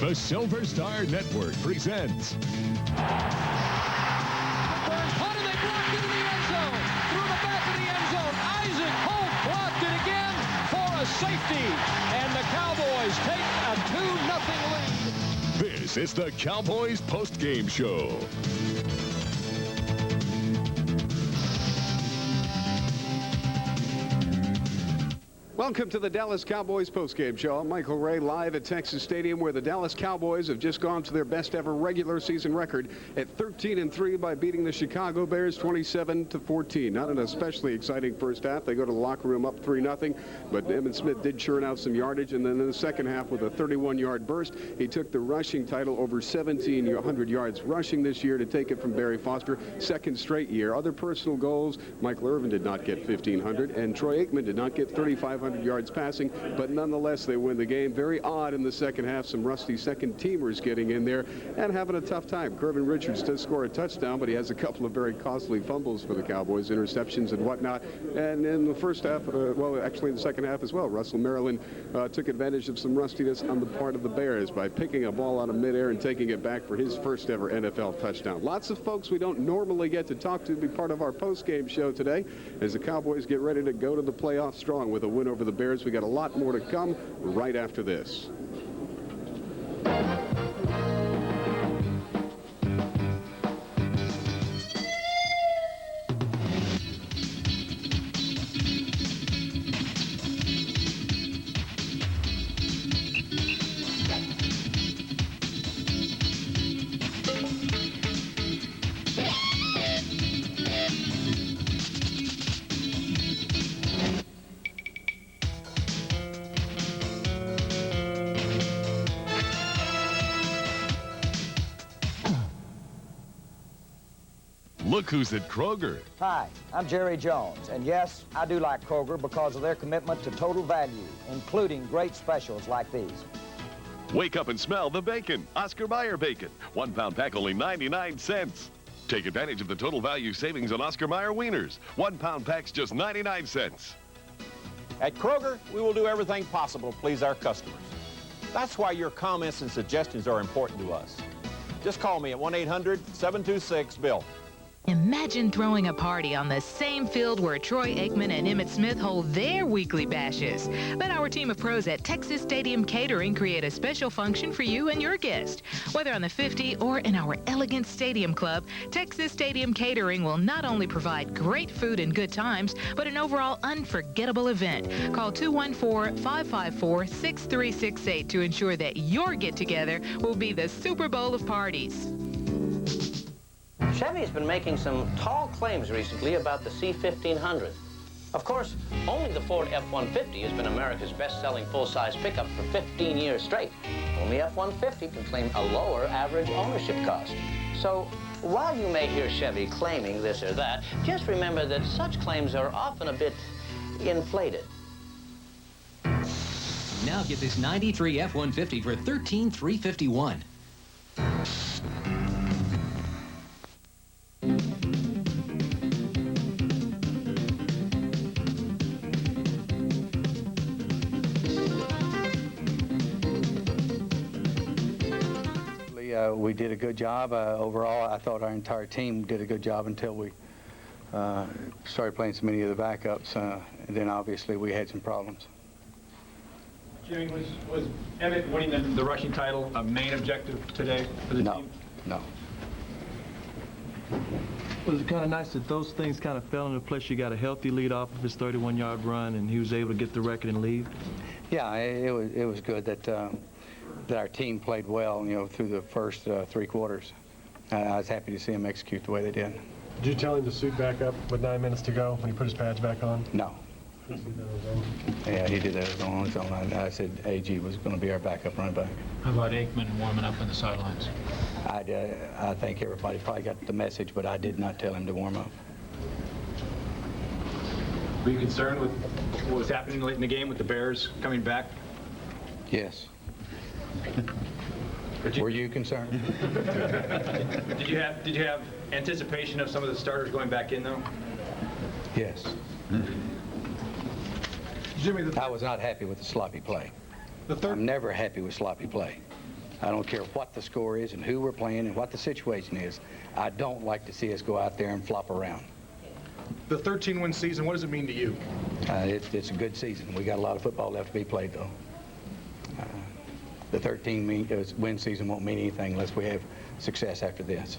The Silver Star Network presents. Caught and they blocked it in the end zone. Through the back of the end zone. Isaac Holt blocked it again for a safety. And the Cowboys take a 2-0 lead. This is the Cowboys postgame show. Welcome to the Dallas Cowboys postgame show. I'm Michael Ray, live at Texas Stadium, where the Dallas Cowboys have just gone to their best ever regular season record at 13-3 by beating the Chicago Bears 27-14. Not an especially exciting first half. They go to the locker room up 3-0, but Emmitt Smith did churn out some yardage, and then in the second half with a 31-yard burst, he took the rushing title, over 1,700 yards rushing this year, to take it from Barry Foster, second straight year. Other personal goals: Michael Irvin did not get 1,500, and Troy Aikman did not get 3,500 yards passing, but nonetheless they win the game. Very odd in the second half, some rusty second teamers getting in there and having a tough time. Kervin Richards does score a touchdown, but he has a couple of very costly fumbles for the Cowboys, interceptions and whatnot. And in the first half, well, actually in the second half as well, Russell Maryland took advantage of some rustiness on the part of the Bears by picking a ball out of midair and taking it back for his first ever NFL touchdown. Lots of folks we don't normally get to talk to be part of our post-game show today as the Cowboys get ready to go to the playoffs strong with a win over the Bears. We got a lot more to come right after this. Look who's at Kroger. Hi, I'm Jerry Jones, and yes, I do like Kroger because of their commitment to total value, including great specials like these. Wake up and smell the bacon. Oscar Mayer bacon. 1 pound pack, only 99 cents. Take advantage of the total value savings on Oscar Mayer wieners. 1 pound packs, just 99 cents. At Kroger, we will do everything possible to please our customers. That's why your comments and suggestions are important to us. Just call me at 1-800-726-BILL. Imagine throwing a party on the same field where Troy Aikman and Emmitt Smith hold their weekly bashes. Let our team of pros at Texas Stadium Catering create a special function for you and your guest. Whether on the 50 or in our elegant stadium club, Texas Stadium Catering will not only provide great food and good times, but an overall unforgettable event. Call 214-554-6368 to ensure that your get-together will be the Super Bowl of parties. Chevy's been making some tall claims recently about the C-1500. Of course, only the Ford F-150 has been America's best-selling full-size pickup for 15 years straight. Only F-150 can claim a lower average ownership cost. So, while you may hear Chevy claiming this or that, just remember that such claims are often a bit inflated. Now get this 93 F-150 for $13,351. We did a good job. Overall, I thought our entire team did a good job until we started playing so many of the backups, and then obviously we had some problems. Jimmy, was Emmitt winning the rushing title a main objective today for the team? No. Was it kind of nice that those things kind of fell into place? You got a healthy lead off of his 31-yard run, and he was able to get the record and leave? Yeah, it was good that our team played well, through the first 3 quarters. I was happy to see them execute the way they did. Did you tell him to suit back up with 9 minutes to go when he put his pads back on? No. Yeah, he did that on his own. I said AG was going to be our backup running back. How about Aikman warming up on the sidelines? I think everybody probably got the message, but I did not tell him to warm up. Were you concerned with what was happening late in the game with the Bears coming back? Yes. Were you concerned? Did you have anticipation of some of the starters going back in, though? Yes. Jimmy, I was not happy with the sloppy play. I'm never happy with sloppy play. I don't care what the score is and who we're playing and what the situation is. I don't like to see us go out there and flop around. The 13-win season, what does it mean to you? It's a good season. We got a lot of football left to be played, though. The 13-win season won't mean anything unless we have success after this.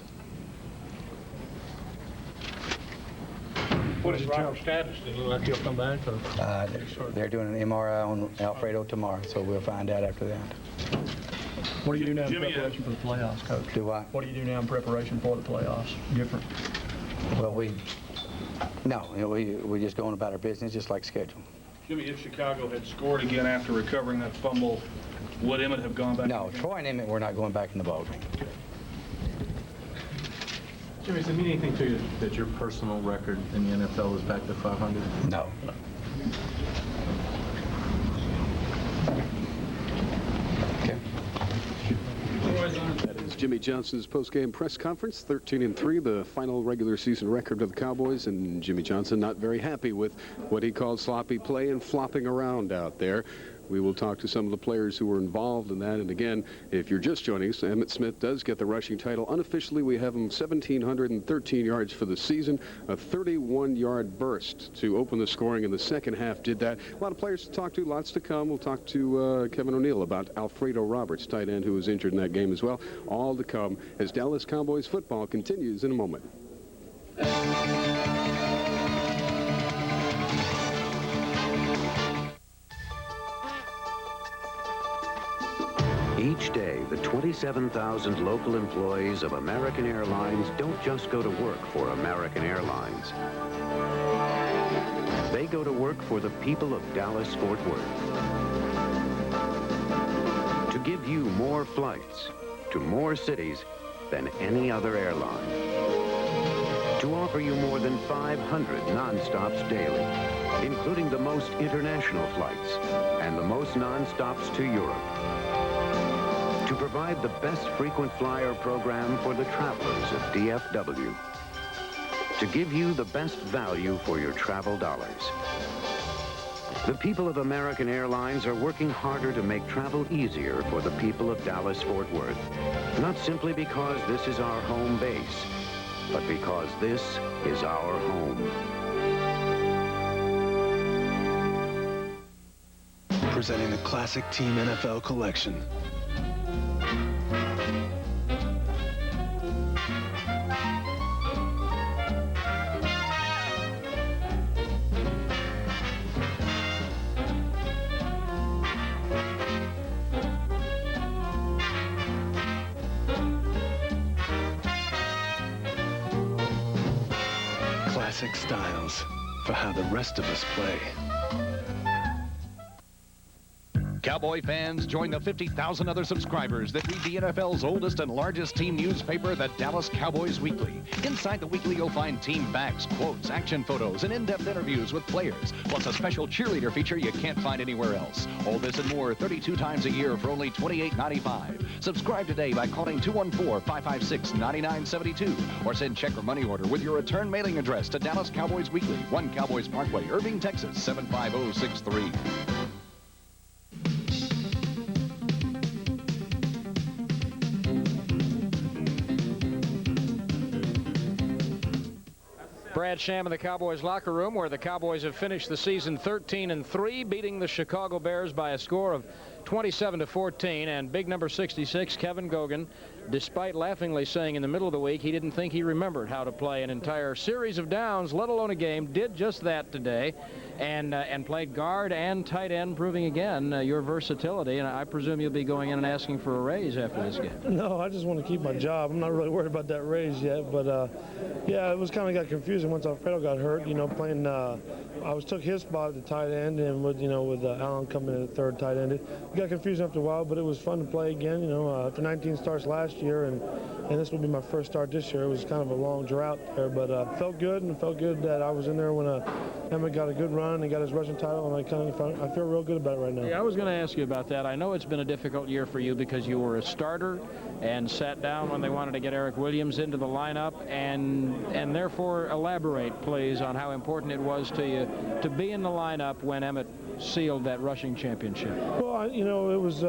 What is Robert's status? Does it look like he'll come back? They're doing an MRI on Alfredo tomorrow, so we'll find out after that. What do you do now in preparation for the playoffs, Coach? Do I? What do you do now in preparation for the playoffs? Different? Well, we just going about our business just like schedule. Jimmy, if Chicago had scored again after recovering that fumble, would Emmett have gone back? No, Troy and Emmett were not going back in the ballgame. Jimmy, does it mean anything to you that your personal record in the NFL is back to 500? No. Okay. That is Jimmy Johnson's post-game press conference. 13-3, the final regular season record of the Cowboys, and Jimmy Johnson not very happy with what he called sloppy play and flopping around out there. We will talk to some of the players who were involved in that. And again, if you're just joining us, Emmitt Smith does get the rushing title. Unofficially, we have him 1,713 yards for the season, a 31-yard burst to open the scoring in the second half. Did that. A lot of players to talk to, lots to come. We'll talk to Kevin O'Neill about Alfredo Roberts, tight end, who was injured in that game as well. All to come as Dallas Cowboys football continues in a moment. Each day, the 27,000 local employees of American Airlines don't just go to work for American Airlines. They go to work for the people of Dallas-Fort Worth. To give you more flights to more cities than any other airline. To offer you more than 500 non-stops daily, including the most international flights and the most non-stops to Europe. To provide the best frequent flyer program for the travelers of DFW. To give you the best value for your travel dollars. The people of American Airlines are working harder to make travel easier for the people of Dallas-Fort Worth. Not simply because this is our home base, but because this is our home. Presenting the Classic Team NFL Collection. Classic styles for how the rest of us play. Cowboy fans, join the 50,000 other subscribers that read the NFL's oldest and largest team newspaper, the Dallas Cowboys Weekly. Inside the Weekly, you'll find team facts, quotes, action photos, and in-depth interviews with players, plus a special cheerleader feature you can't find anywhere else. All this and more 32 times a year for only $28.95. Subscribe today by calling 214-556-9972 or send check or money order with your return mailing address to Dallas Cowboys Weekly, 1 Cowboys Parkway, Irving, Texas, 75063. Brad Sham in the Cowboys locker room, where the Cowboys have finished the season 13-3, beating the Chicago Bears by a score of 27-14. And big number 66, Kevin Gogan, despite laughingly saying in the middle of the week he didn't think he remembered how to play an entire series of downs, let alone a game, did just that today, and played guard and tight end, proving again your versatility. And I presume you'll be going in and asking for a raise after this game. No, I just want to keep my job. I'm not really worried about that raise yet, but yeah, it was kind of got confusing once Alfredo got hurt. You know, playing. I took his spot at the tight end, and with Allen coming in at third tight end, it got confusing after a while. But it was fun to play again. You know, after 19 starts last year, and this would be my first start this year. It was kind of a long drought there, but felt good, and felt good that I was in there when Emmett got a good run and got his rushing title, and I feel real good about it right now. Yeah, I was going to ask you about that. I know it's been a difficult year for you because you were a starter and sat down when they wanted to get Eric Williams into the lineup, and therefore elaborate, please, on how important it was to you to be in the lineup when Emmett sealed that rushing championship? Well, you know, it was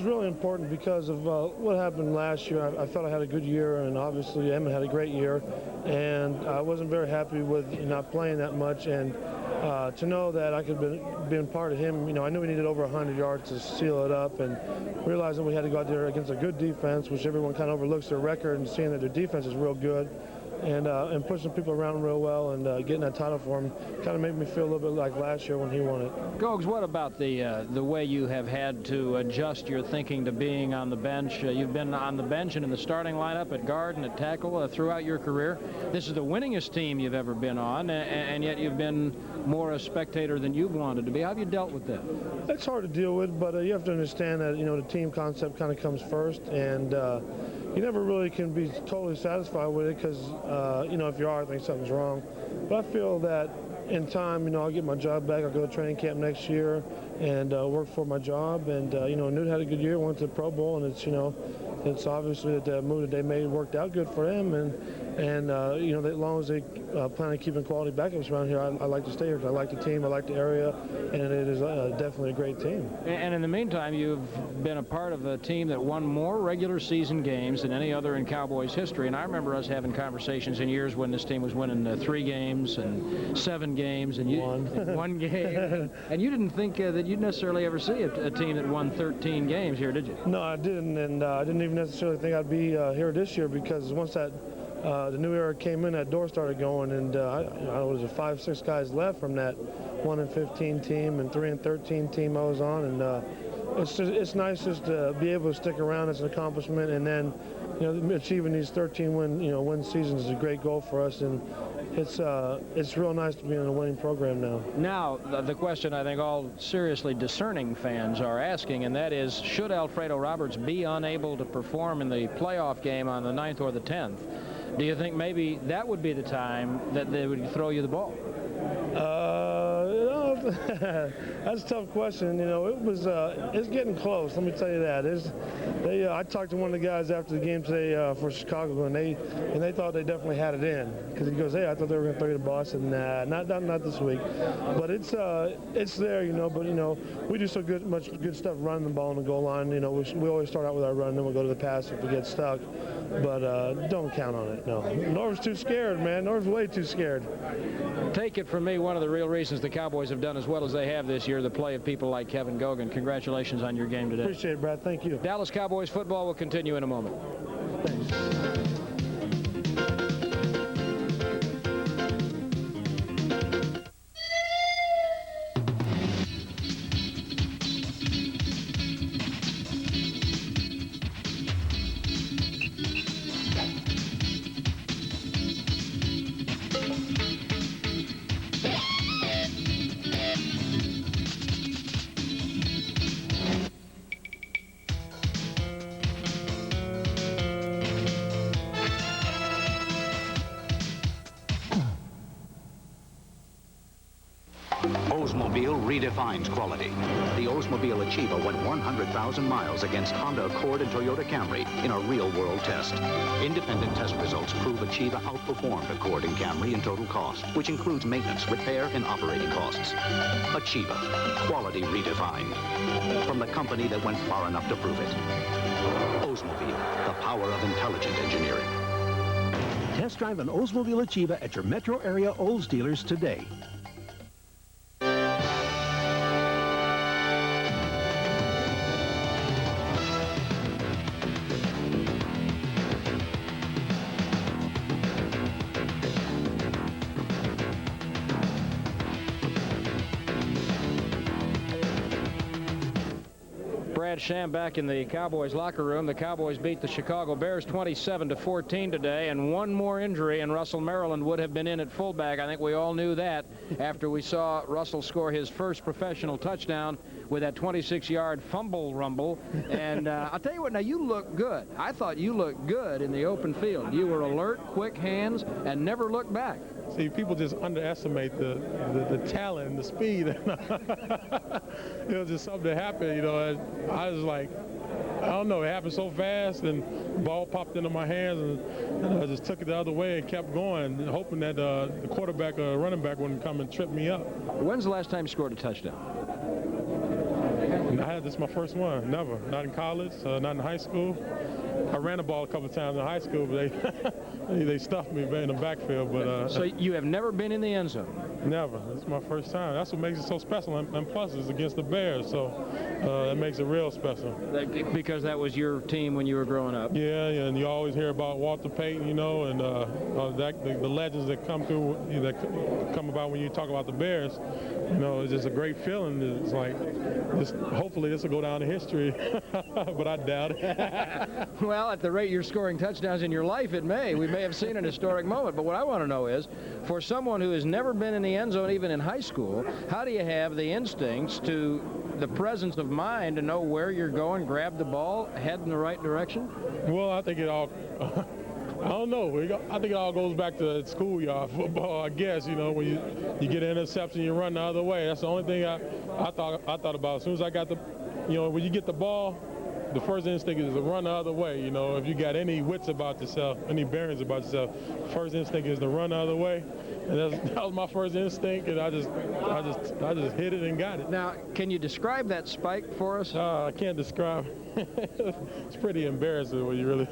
really important because of what happened last year. I felt I had a good year, and obviously Emmett had a great year, and I wasn't very happy with not playing that much. And to know that I could have been part of him, you know, I knew we needed over 100 yards to seal it up, and realizing we had to go out there against a good defense, which everyone kind of overlooks their record, and seeing that their defense is real good, and pushing people around real well, and getting that title for him kind of made me feel a little bit like last year when he won it. Gogs, what about the way you have had to adjust your thinking to being on the bench? You've been on the bench and in the starting lineup at guard and at tackle throughout your career. This is the winningest team you've ever been on, and yet you've been more a spectator than you've wanted to be. How have you dealt with that? It's hard to deal with, but you have to understand that, you know, the team concept kind of comes first, and you never really can be totally satisfied with it because, you know, if you are, I think something's wrong. But I feel that in time, you know, I'll get my job back. I'll go to training camp next year and work for my job. And, you know, Newt had a good year, went to the Pro Bowl, and it's, you know, it's obviously that the move that they made worked out good for him. And you know, as long as they plan on keeping quality backups around here, I like to stay here because I like the team, I like the area, and it is definitely a great team. And in the meantime, you've been a part of a team that won more regular season games than any other in Cowboys history. And I remember us having conversations in years when this team was winning 3 games and 7 games and one game. And you didn't think that you'd necessarily ever see a team that won 13 games here, did you? No, I didn't, and I didn't even necessarily think I'd be here this year because once that the new era came in, that door started going, and I was 5-6 guys left from that 1-15 team and 3-13 team I was on, and it's nice just to be able to stick around as an accomplishment, and then, you know, achieving these 13 win seasons is a great goal for us, and it's real nice to be in a winning program now. Now, the question I think all seriously discerning fans are asking, and that is, should Alfredo Roberts be unable to perform in the playoff game on the 9th or the 10th, do you think maybe that would be the time that they would throw you the ball? That's a tough question. You know, it's getting close. Let me tell you that. I talked to one of the guys after the game today for Chicago, and they thought they definitely had it in because he goes, "Hey, I thought they were going to throw you the ball." I said, "Nah, not this week." But it's there, you know. But you know, we do much good stuff running the ball on the goal line. You know, we always start out with our run, then we'll go to the pass if we get stuck. But don't count on it. No, Norv's too scared, man. Norv's way too scared. Take it from me, one of the real reasons the Cowboys have done as well as they have this year, the play of people like Kevin Gogan. Congratulations on your game today. Appreciate it, Brad. Thank you. Dallas Cowboys football will continue in a moment. Thanks. Oldsmobile redefines quality. The Oldsmobile Achiever went 100,000 miles against Honda Accord and Toyota Camry in a real-world test. Independent test results prove Achiever outperformed Accord and Camry in total cost, which includes maintenance, repair, and operating costs. Achiever, quality redefined. From the company that went far enough to prove it. Oldsmobile, the power of intelligent engineering. Test drive an Oldsmobile Achiever at your metro area Olds dealers today. Brad Sham back in the Cowboys locker room. The Cowboys beat the Chicago Bears 27-14 today, and one more injury and Russell Maryland would have been in at fullback. I think we all knew that after we saw Russell score his first professional touchdown with that 26-yard fumble rumble. And I'll tell you what, now you look good. I thought you looked good in the open field. You were alert, quick hands, and never looked back. See, people just underestimate the talent and the speed. It was just something that happened, you know. I was like, I don't know, it happened so fast, and the ball popped into my hands, and I just took it the other way and kept going, hoping that the quarterback or running back wouldn't come and trip me up. When's the last time you scored a touchdown? This is my first one. Never. Not in college, not in high school. I ran the ball a couple of times in high school, but they stuffed me in the backfield. But so you have never been in the end zone? Never. This is my first time. That's what makes it so special. And plus, it's against the Bears, so that makes it real special. Because that was your team when you were growing up? Yeah, and you always hear about Walter Payton, you know, and the legends that come through, that come about when you talk about the Bears. You know, it's just a great feeling. It's like, hopefully this will go down in history, but I doubt it. Well, at the rate you're scoring touchdowns in your life, it may. We may have seen an historic moment. But what I want to know is, for someone who has never been in the end zone, even in high school, how do you have the instincts to the presence of mind to know where you're going, grab the ball, head in the right direction? Well, I think it all... I don't know. I think it all goes back to schoolyard football, I guess. You know, when you get an interception, you run the other way. That's the only thing I thought about. As soon as I got when you get the ball, the first instinct is to run the other way. You know, if you got any wits about yourself, any bearings about yourself, first instinct is to run the other way. And that was my first instinct, and I just hit it and got it. Now, can you describe that spike for us? I can't describe. It's pretty embarrassing when you really.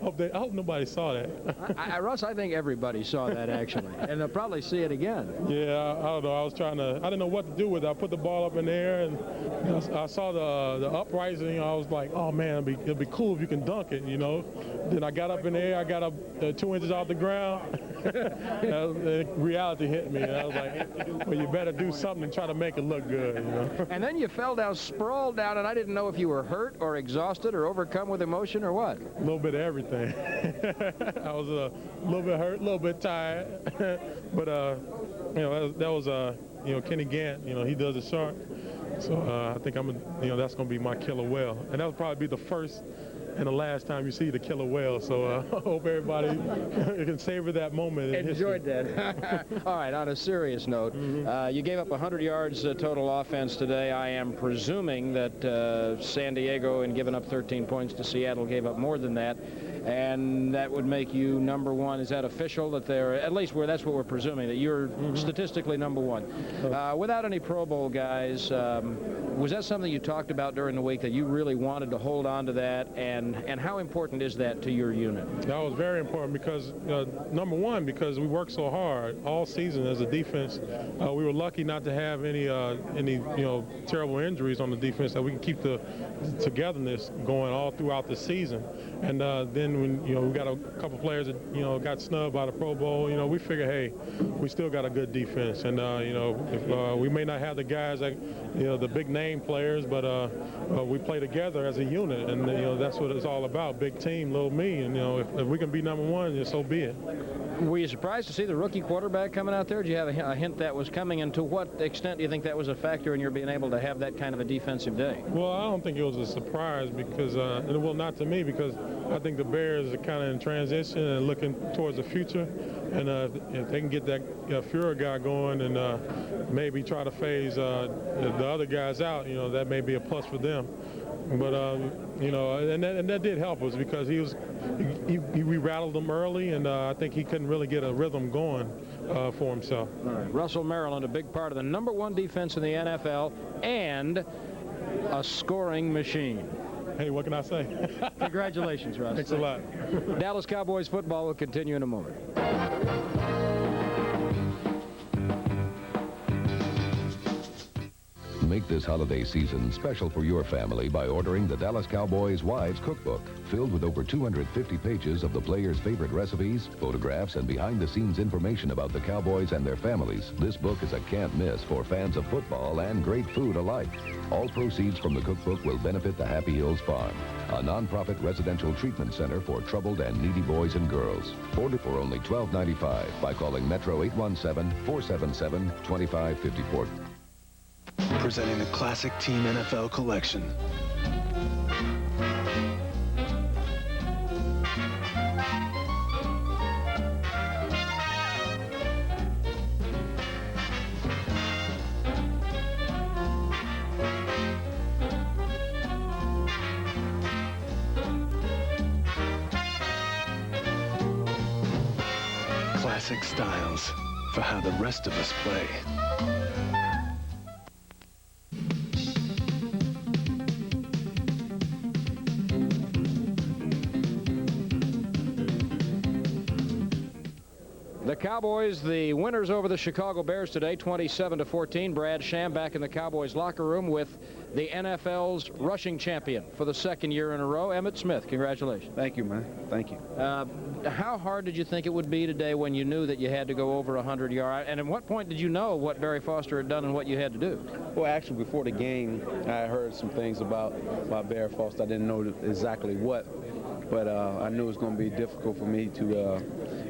I hope nobody saw that. Russ, I think everybody saw that actually, and they'll probably see it again. Yeah, I don't know. I didn't know what to do with it. I put the ball up in the air, and I saw the uprising. I was like, oh man, it'd be cool if you can dunk it, you know. Then I got up in the air. I got up 2 inches off the ground. Reality hit me, and I was like, well, you better do something and try to make it look good, you know. And then you fell down, sprawled down, and I didn't know if you were hurt or exhausted or overcome with emotion or what. A little bit of everything. I was a little bit hurt, a little bit tired, but you know, that was you know, Kenny Gant. You know, he does it sharp. So I think that's going to be my killer whale, and that'll probably be the first and the last time you see the killer whale. So I hope everybody can savor that moment. Enjoyed that. All right, on a serious note, you gave up 100 yards total offense today. I am presuming that San Diego, in giving up 13 points to Seattle, gave up more than that. And that would make you number one. Is that official? That they're, at least that's what we're presuming, that you're statistically number one. Without any Pro Bowl guys, was that something you talked about during the week, that you really wanted to hold on to that? And how important is that to your unit? That was very important because, number one, because we worked so hard all season as a defense. We were lucky not to have any terrible injuries on the defense, that we can keep the togetherness going all throughout the season. And then when we got a couple players that got snubbed by the Pro Bowl, we figure, hey, we still got a good defense. And if we may not have the guys that the big name players, but we play together as a unit, and that's what it's all about. Big team, little me, and if we can be number one, so be it. Were you surprised to see the rookie quarterback coming out there? Did you have a hint that was coming, and to what extent do you think that was a factor in your being able to have that kind of a defensive day? Well, I don't think it was a surprise because, well, not to me, because I think the Bears are kind of in transition and looking towards the future, and if they can get that Fuhrer guy going and maybe try to phase the other guys out, that may be a plus for them. But and that did help us because we rattled him early, and I think he couldn't really get a rhythm going for himself. All right. Russell, Maryland, a big part of the number one defense in the NFL and a scoring machine. Hey, what can I say? Congratulations, Russ. Thanks a lot. Dallas Cowboys football will continue in a moment. Make this holiday season special for your family by ordering the Dallas Cowboys Wives Cookbook, filled with over 250 pages of the players' favorite recipes, photographs, and behind-the-scenes information about the Cowboys and their families. This book is a can't-miss for fans of football and great food alike. All proceeds from the cookbook will benefit the Happy Hills Farm, a nonprofit residential treatment center for troubled and needy boys and girls. Order for only $12.95 by calling Metro 817-477-2554. Presenting the Classic Team NFL Collection. Classic styles for how the rest of us play. The Cowboys, the winners over the Chicago Bears today, 27-14. Brad Sham back in the Cowboys locker room with the NFL's rushing champion for the second year in a row, Emmitt Smith. Congratulations. Thank you, man. Thank you. How hard did you think it would be today when you knew that you had to go over 100 yards? And at what point did you know what Barry Foster had done and what you had to do? Well, actually, before the game, I heard some things about Barry Foster. I didn't know exactly what, but I knew it was going to be difficult for me to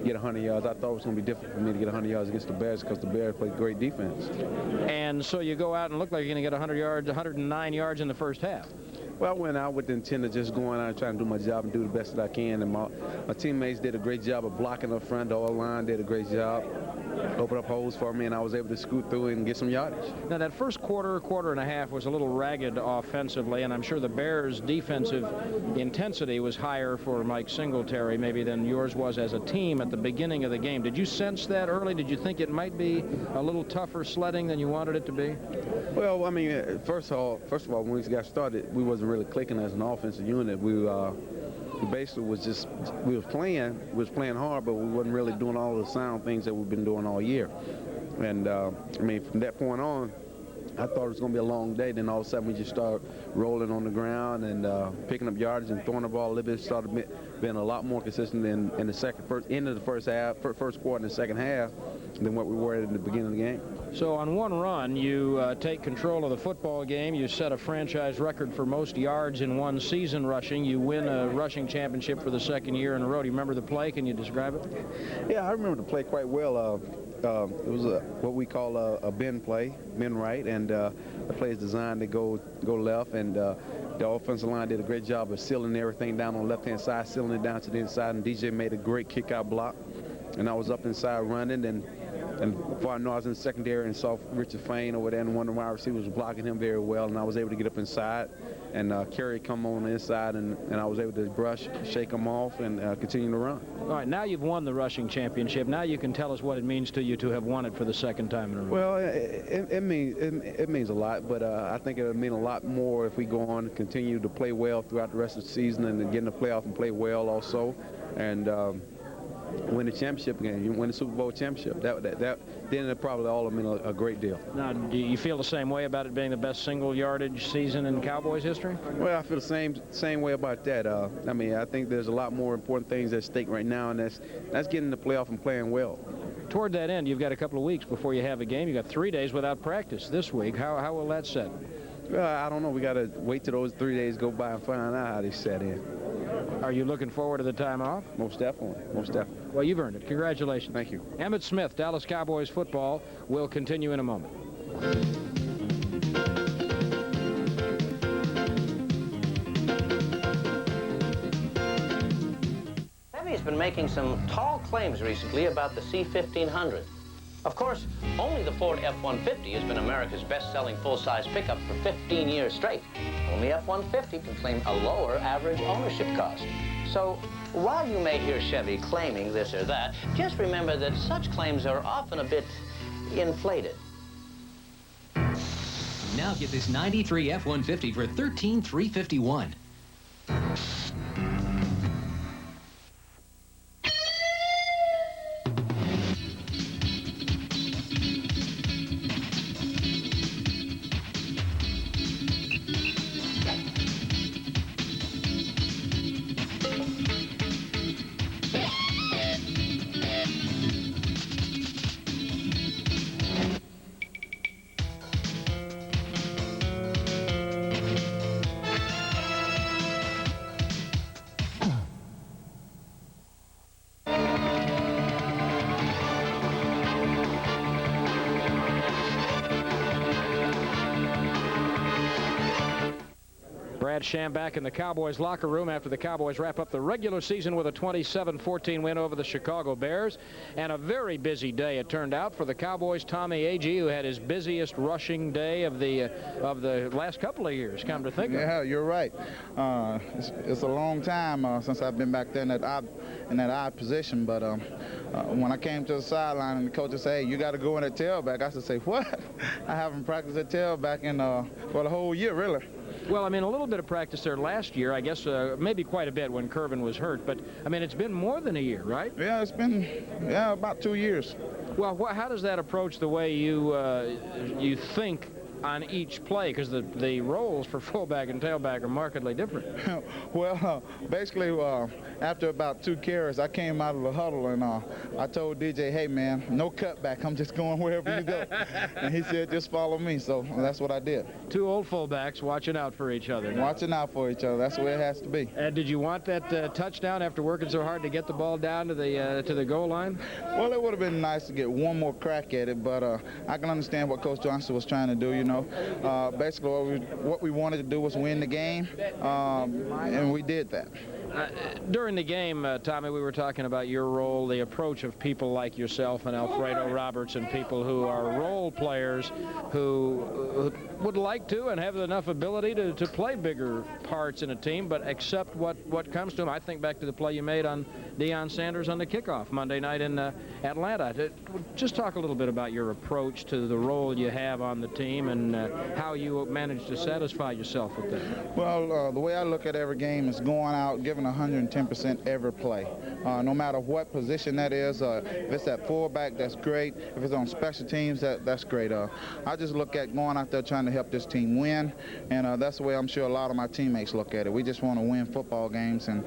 get 100 yards. I thought it was going to be difficult for me to get 100 yards against the Bears because the Bears played great defense. And so you go out and look like you're going to get 100 yards, 109 yards in the first half. Well, I went out with the intent of just going out and trying to do my job and do the best that I can. And my teammates did a great job of blocking up front. The O-line did a great job. Opened up holes for me, and I was able to scoot through and get some yardage. Now, that first quarter and a half was a little ragged offensively, and I'm sure the Bears' defensive intensity was higher for Mike Singletary maybe than yours was as a team at the beginning of the game. Did you sense that early? Did you think it might be a little tougher sledding than you wanted it to be? Well, I mean, first of all, when we got started, we wasn't really clicking as an offensive unit. We basically we was playing hard, but we wasn't really doing all the sound things that we've been doing all year. And I mean, from that point on, I thought it was going to be a long day. Then all of a sudden, we just started rolling on the ground and picking up yardage and throwing the ball a little bit. Started being a lot more consistent in the end of the first quarter and the second half than what we were in the beginning of the game. So on one run, you take control of the football game. You set a franchise record for most yards in one season rushing. You win a rushing championship for the second year in a row. Do you remember the play? Can you describe it? Yeah, I remember the play quite well. It was what we call a bend play, bend right, and the play is designed to go left, and the offensive line did a great job of sealing everything down on the left-hand side, sealing it down to the inside, and DJ made a great kick-out block, and I was up inside running, and before I know, I was in the secondary and saw Richard Fain over there, and one of my receivers was blocking him very well, and I was able to get up inside, and Kerry come on the inside, and I was able to brush, shake him off, and continue to run. All right, now you've won the rushing championship. Now you can tell us what it means to you to have won it for the second time in a row. Well, it means a lot, but I think it'll mean a lot more if we go on and continue to play well throughout the rest of the season and get in the playoff and play well also, and win the championship again. You win the Super Bowl championship. Then it probably all mean a great deal. Now, do you feel the same way about it being the best single yardage season in Cowboys history? Well, I feel the same way about that. I mean, I think there's a lot more important things at stake right now, and that's getting in the playoff and playing well. Toward that end, you've got a couple of weeks before you have a game. You've got 3 days without practice this week. How will that set? Well, I don't know. We got to wait till those 3 days go by and find out how they set in. Are you looking forward to the time off? Most definitely. Most definitely. Well, you've earned it. Congratulations. Thank you. Emmitt Smith, Dallas Cowboys football, will continue in a moment. He's been making some tall claims recently about the C-1500. Of course, only the Ford F-150 has been America's best-selling full-size pickup for 15 years straight. Only F-150 can claim a lower average ownership cost. So, while you may hear Chevy claiming this or that, just remember that such claims are often a bit inflated. Now get this 93 F-150 for $13,351. Brad Sham back in the Cowboys locker room after the Cowboys wrap up the regular season with a 27-14 win over the Chicago Bears. And a very busy day it turned out for the Cowboys. Tommy Agee, who had his busiest rushing day of the last couple of years, come to think of it. Yeah, you're right. It's a long time since I've been back there in that odd position. But when I came to the sideline and the coach said, "Hey, you got to go in at tailback," I said, "What? I haven't practiced at tailback for the whole year, really." Well, I mean, a little bit of practice there last year, I guess maybe quite a bit when Curvin was hurt. But I mean, it's been more than a year, right? Yeah, it's been about 2 years. Well, how does that approach the way you think on each play? Because the roles for fullback and tailback are markedly different. Well, basically, after about 2 carries, I came out of the huddle and I told DJ, hey, man, no cutback. I'm just going wherever you go. And he said, just follow me. So that's what I did. 2 old fullbacks watching out for each other. Watching out for each other. That's the way it has to be. And did you want that touchdown after working so hard to get the ball down to the goal line? Well, it would have been nice to get one more crack at it, but I can understand what Coach Johnson was trying to do, you know. Basically, what we wanted to do was win the game, and we did that. During the game, Tommy, we were talking about your role, the approach of people like yourself and Alfredo Roberts and people who are role players who would like to and have enough ability to play bigger parts in a team, but accept what comes to them. I think back to the play you made on Deion Sanders on the kickoff Monday night in Atlanta. Just talk a little bit about your approach to the role you have on the team and how you manage to satisfy yourself with that. Well, the way I look at every game is going out, giving 110% every play. No matter what position that is, if it's at fullback, that's great. If it's on special teams, that's great. I just look at going out there trying to help this team win, and that's the way I'm sure a lot of my teammates look at it. We just want to win football games, and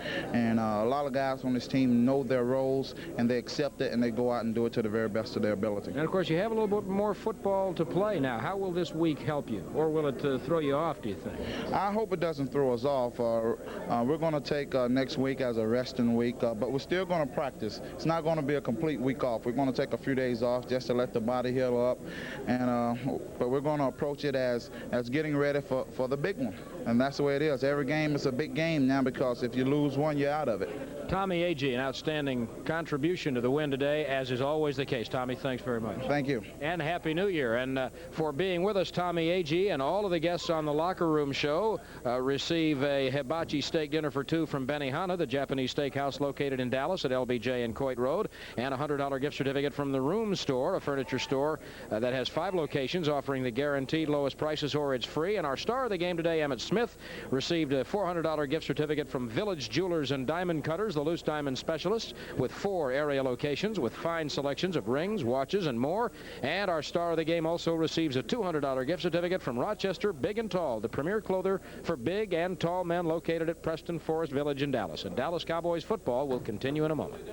a lot of guys on this team know their roles, and they accept it, and they go out and do it to the very best of their ability. And, of course, you have a little bit more football to play now. How will this week help you, or will it throw you off, do you think? I hope it doesn't throw us off. We're going to take next week as a resting week, but we're still going to practice. It's not going to be a complete week off. We're going to take a few days off just to let the body heal up, and but we're going to approach it as getting ready for the big one. And that's the way it is. Every game is a big game now, because if you lose one, you're out of it. Tommy Agee, an outstanding contribution to the win today, as is always the case. Tommy, thanks very much. Thank you. And Happy New Year. And for being with us, Tommy Agee, and all of the guests on the Locker Room Show receive a hibachi steak dinner for 2 from Benihana, the Japanese steakhouse located in Dallas at LBJ and Coit Road, and a $100 gift certificate from the Room Store, a furniture store that has 5 locations offering the guaranteed lowest prices, or it's free. And our star of the game today, Emmett Smith, received a $400 gift certificate from Village Jewelers and Diamond Cutters, the loose diamond specialist, with 4 area locations with fine selections of rings, watches, and more. And our star of the game also receives a $200 gift certificate from Rochester Big and Tall, the premier clother for big and tall men, located at Preston Forest Village in Dallas. And Dallas Cowboys football will continue in a moment.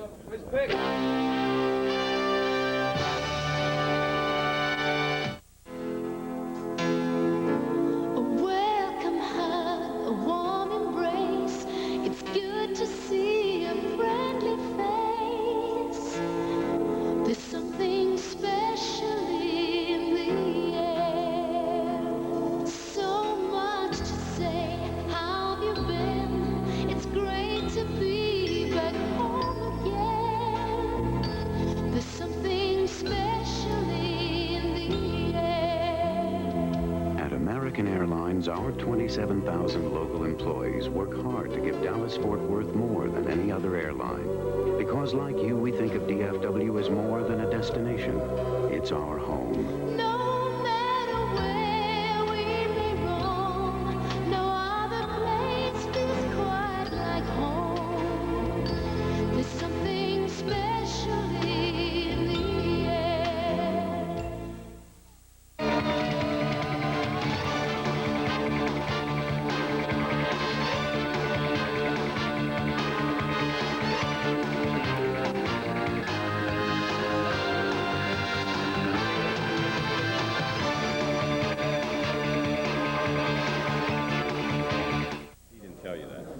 Our 27,000 local employees work hard to give Dallas-Fort Worth more than any other airline. Because like you, we think of DFW as more than a destination. It's our home.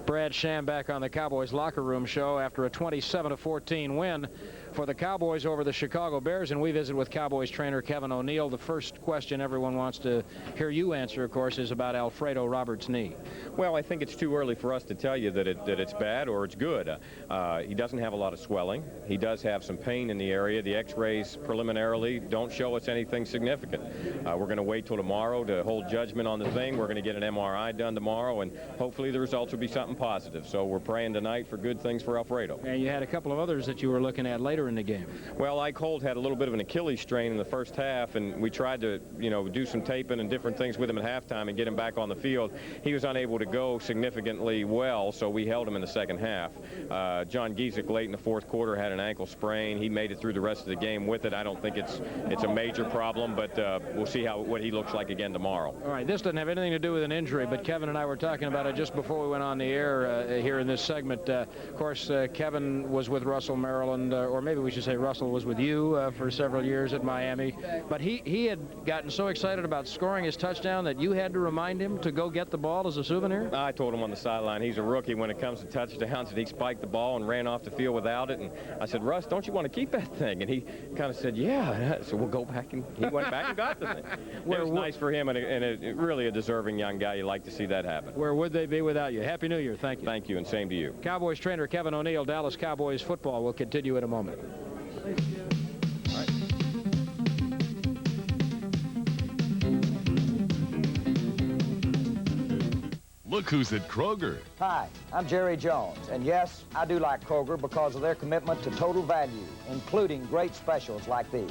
Brad Sham back on the Cowboys Locker Room Show after a 27-14 win for the Cowboys over the Chicago Bears, and we visit with Cowboys trainer Kevin O'Neill. The first question everyone wants to hear you answer, of course, is about Alfredo Roberts' knee. Well, I think it's too early for us to tell you that it's bad or it's good. He doesn't have a lot of swelling. He does have some pain in the area. The x-rays preliminarily don't show us anything significant. We're going to wait till tomorrow to hold judgment on the thing. We're going to get an MRI done tomorrow, and hopefully the results will be something positive. So we're praying tonight for good things for Alfredo. And you had a couple of others that you were looking at later later in the game? Well, Ike Holt had a little bit of an Achilles strain in the first half, and we tried to, do some taping and different things with him at halftime and get him back on the field. He was unable to go significantly well, so we held him in the second half. John Giesick late in the fourth quarter had an ankle sprain. He made it through the rest of the game with it. I don't think it's a major problem, but we'll see what he looks like again tomorrow. All right, this doesn't have anything to do with an injury, but Kevin and I were talking about it just before we went on the air here in this segment. Of course, Kevin was with Russell, Maryland, or maybe we should say Russell was with you for several years at Miami. But he had gotten so excited about scoring his touchdown that you had to remind him to go get the ball as a souvenir? I told him on the sideline he's a rookie when it comes to touchdowns, and he spiked the ball and ran off the field without it. And I said, Russ, don't you want to keep that thing? And he kind of said, yeah. So we'll go back, and he went back and got the thing. It was nice for him, and really a deserving young guy. You like to see that happen. Where would they be without you? Happy New Year. Thank you. Thank you, and same to you. Cowboys trainer Kevin O'Neill, Dallas Cowboys football will continue in a moment. Look who's at Kroger. Hi, I'm Jerry Jones, and yes, I do like Kroger because of their commitment to total value, including great specials like these.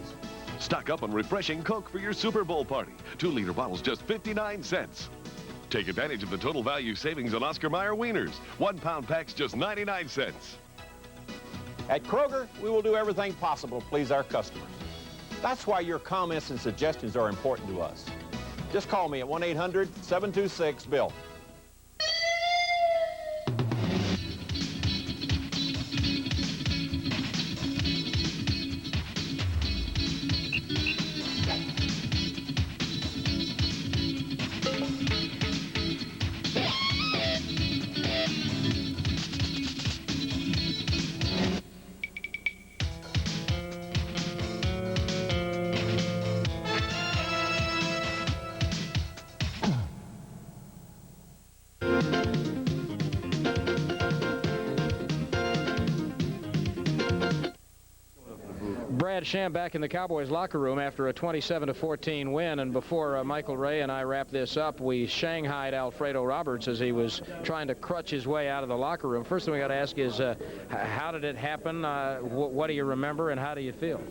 Stock up on refreshing Coke for your Super Bowl party. 2-liter bottles just 59 cents. Take advantage of the total value savings on Oscar Mayer wieners. 1-pound packs just 99 cents. At Kroger, we will do everything possible to please our customers. That's why your comments and suggestions are important to us. Just call me at 1-800-726-BILL. Brad Sham back in the Cowboys locker room after a 27-14 win, and before Michael Ray and I wrap this up, we shanghaied Alfredo Roberts as he was trying to crutch his way out of the locker room. First thing we got to ask is, how did it happen? What do you remember, and how do you feel?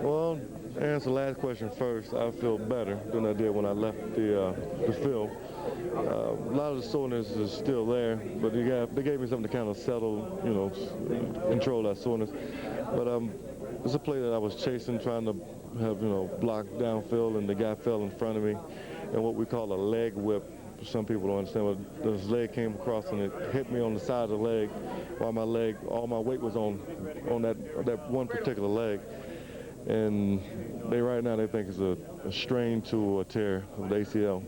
Well, to answer the last question first, I feel better than I did when I left the field. A lot of the soreness is still there, but they gave me something to kind of settle, control that soreness. But it's a play that I was chasing, trying to have, block downfield, and the guy fell in front of me. And what we call a leg whip, some people don't understand, but his leg came across and it hit me on the side of the leg while all my weight was on that one particular leg. And right now they think it's a strain to a tear of the ACL.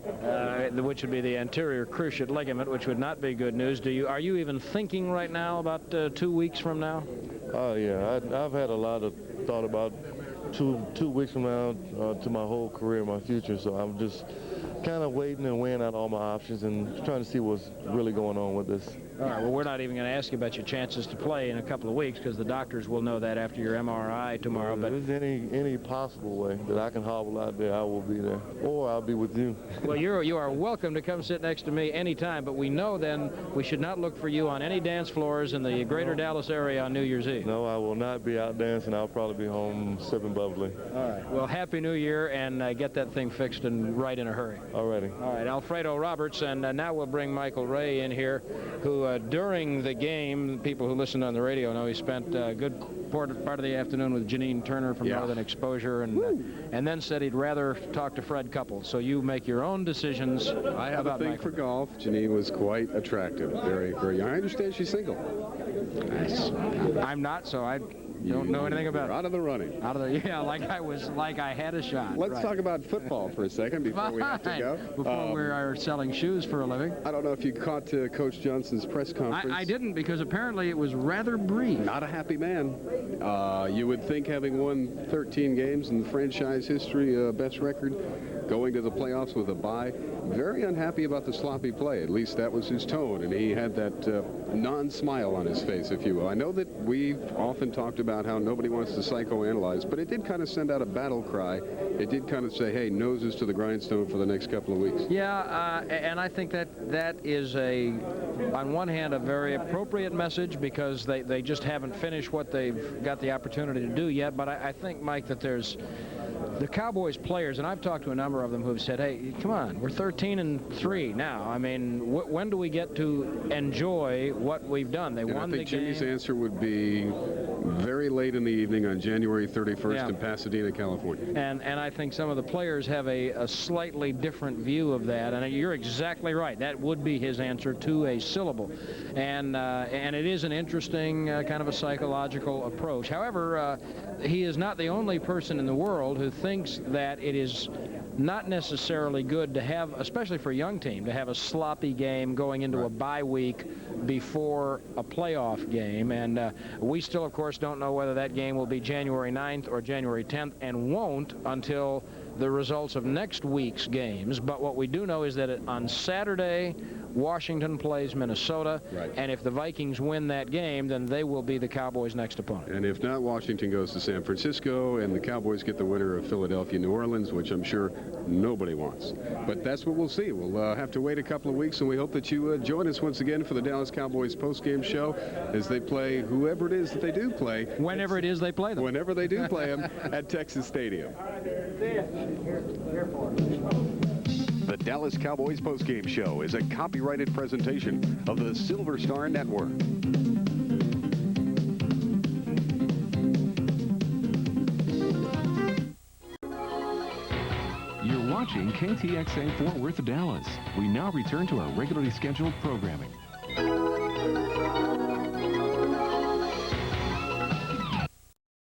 Which would be the anterior cruciate ligament, which would not be good news. Are you even thinking right now about 2 weeks from now? Oh, yeah. I've had a lot of thought about two weeks from now to my whole career, my future. So I'm just kind of waiting and weighing out all my options and trying to see what's really going on with this. All right, well, we're not even going to ask you about your chances to play in a couple of weeks because the doctors will know that after your MRI tomorrow. But if there's any possible way that I can hobble out there, I will be there. Or I'll be with you. Well, you are welcome to come sit next to me anytime, but we know then we should not look for you on any dance floors in the greater Dallas area on New Year's Eve. No, I will not be out dancing. I'll probably be home sipping bubbly. All right. Well, Happy New Year, and get that thing fixed and right in a hurry. Alrighty. All right, Alfredo Roberts, and now we'll bring Michael Ray in here, who during the game, people who listen on the radio know he spent a good part of the afternoon with Janine Turner from Northern Exposure, and then said he'd rather talk to Fred Couples. So you make your own decisions. I have a thing for golf. Janine was quite attractive, very, very young. I understand she's single. I'm not, so I don't know anything about it. Out of the running. Out of the, yeah, like I had a shot. Let's talk about football for a second before we have to go. Before we are selling shoes for a living. I don't know if you caught Coach Johnson's press conference. I didn't, because apparently it was rather brief. Not a happy man. You would think, having won 13 games in franchise history, best record, going to the playoffs with a bye, very unhappy about the sloppy play. At least that was his tone, and he had that non-smile on his face, if you will. I know that we've often talked about how nobody wants to psychoanalyze, but it did kind of send out a battle cry. It did kind of say, hey, noses to the grindstone for the next couple of weeks. Yeah, and I think that is on one hand, a very appropriate message because they just haven't finished what they've got the opportunity to do yet. But I think, Mike, that there's the Cowboys players, and I've talked to a number of them who've said, hey, come on, we're 13-3 now. I mean, when do we get to enjoy what we've done? They won the game. I think Jimmy's answer would be very late in the evening on January 31st in Pasadena, California. And I think some of the players have a slightly different view of that, and you're exactly right. That would be his answer to a syllable. And it is an interesting kind of a psychological approach. However, he is not the only person in the world who thinks that it is not necessarily good to have, especially for a young team, to have a sloppy game going into a bye week before a playoff game. And we still, of course, don't know whether that game will be January 9th or January 10th, and won't until the results of next week's games. But what we do know is that on Saturday, Washington plays Minnesota, and if the Vikings win that game, then they will be the Cowboys' next opponent. And if not, Washington goes to San Francisco, and the Cowboys get the winner of Philadelphia, New Orleans, which I'm sure nobody wants. But that's what we'll see. We'll have to wait a couple of weeks, and we hope that you join us once again for the Dallas Cowboys postgame show as they play whoever it is that they do play. Whenever it is they play them. Whenever they do play them at Texas Stadium. The Dallas Cowboys postgame show is a copyrighted presentation of the Silver Star Network. You're watching KTXA Fort Worth, Dallas. We now return to our regularly scheduled programming.